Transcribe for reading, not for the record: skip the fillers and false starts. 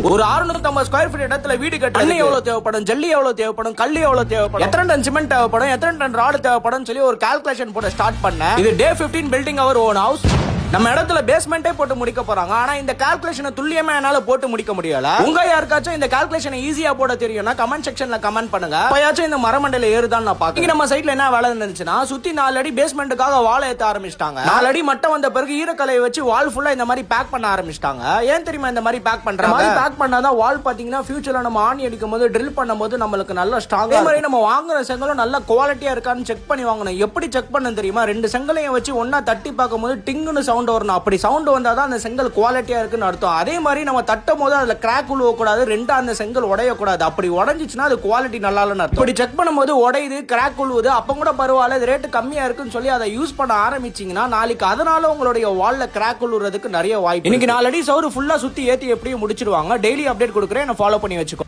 ஒரு 650 square feet இடத்துல வீடு கட்ட தண்ணி எவ்வளவு தேவைப்படும், ஜல்லி எவ்வளவு தேவைப்படும், கல் எவ்வளவு தேவைப்படும், எத்தனை டன் சிமெண்ட் தேவைப்படும், எத்தனை டன் ராடு தேவைப்படும் சொல்லி ஒரு கால்குலேஷன் போட ஸ்டார்ட் பண்ணேன். இது டே 15 பில்டிங் அவர் ஓன் ஹவுஸ். நம்ம இடத்துல பேஸ்மெண்டே போட்டு முடிக்க போறாங்க. ஆனா இந்த கால்குலேஷனை துல்லியமா என்னால போட்டு முடிக்க முடியல. உங்க யாருக்காச்சும் இந்த கால்குலேஷனை ஈஸியா போட தெரியும்னா கமெண்ட் செக்ஷன்ல கமெண்ட் பண்ணுங்க. எப்பயாச்சும் இந்த மரமண்டையில ஏறுதான் நான் பாக்கிறேன். நம்ம சைட்ல என்ன வேலை இருந்துச்சுன்னா சுத்தி 4 அடி பேஸ்மெண்ட்டுக்காக வாழை ஏத்த ஆரம்பிச்சிட்டாங்க. 4 அடி மட்டும் வந்த பிறகு ஈரக்கலையை வச்சு வால் ஃபுல்லா இந்த மாதிரி பேக் பண்ண ஆரம்பிச்சிட்டாங்க. ஏன் தெரியுமா இந்த மாதிரி பேக் பண்ற மாதிரி பேக் பண்ணாதான் வால் பாத்தீங்கன்னா ஃபியூச்சர்ல நம்ம ஆணி அடிக்கும் போது ட்ரில் பண்ணும்போது நம்மளுக்கு நல்ல ஸ்ட்ராங்கா மாதிரி நம்ம வாங்குற செங்கலும் நல்ல குவாலிட்டியா இருக்கான்னு செக் பண்ணி வாங்கணும். எப்படி செக் பண்ண தெரியுமா? 2 செங்கலையும் வச்சு ஒன்னா தட்டி பார்க்கும் போது டிங்குன்னு சவுண்ட் வரணும். அப்படி சவுண்ட் வந்தாதான் அந்த செங்கல் குவாலிட்டியா இருக்குன்னு அர்த்தம். அதே மாதிரி நம்ம தட்டும் போது அதுல கிராக் உழுவ கூடாது, ரெண்டா அந்த செங்கல் உடையக்கூடாது. அப்படி உடஞ்சிச்சுன்னா அது குவாலிட்டி நல்லா இல்லைன்னு அர்த்தம். இப்படி செக் பண்ணும்போது உடையுது, கிராக் உழுவுது, அப்ப கூட பரவாயில்ல, இது ரேட்டு கம்மியா இருக்குன்னு சொல்லி அதை யூஸ் பண்ண ஆரம்பிச்சீங்கன்னா நாளைக்கு அதனால உங்களுடைய வால்ல கிராக் உழுறதுக்கு நிறைய வாய்ப்பு. இன்னைக்கு 4 அடி சவுறு ஃபுல்லா சுத்தி ஏத்தி எப்படியும் முடிச்சிருவாங்க. டெய்லி அப்டேட் கொடுக்குறேன், என்ன ஃபாலோ பண்ணி வச்சுக்கோ.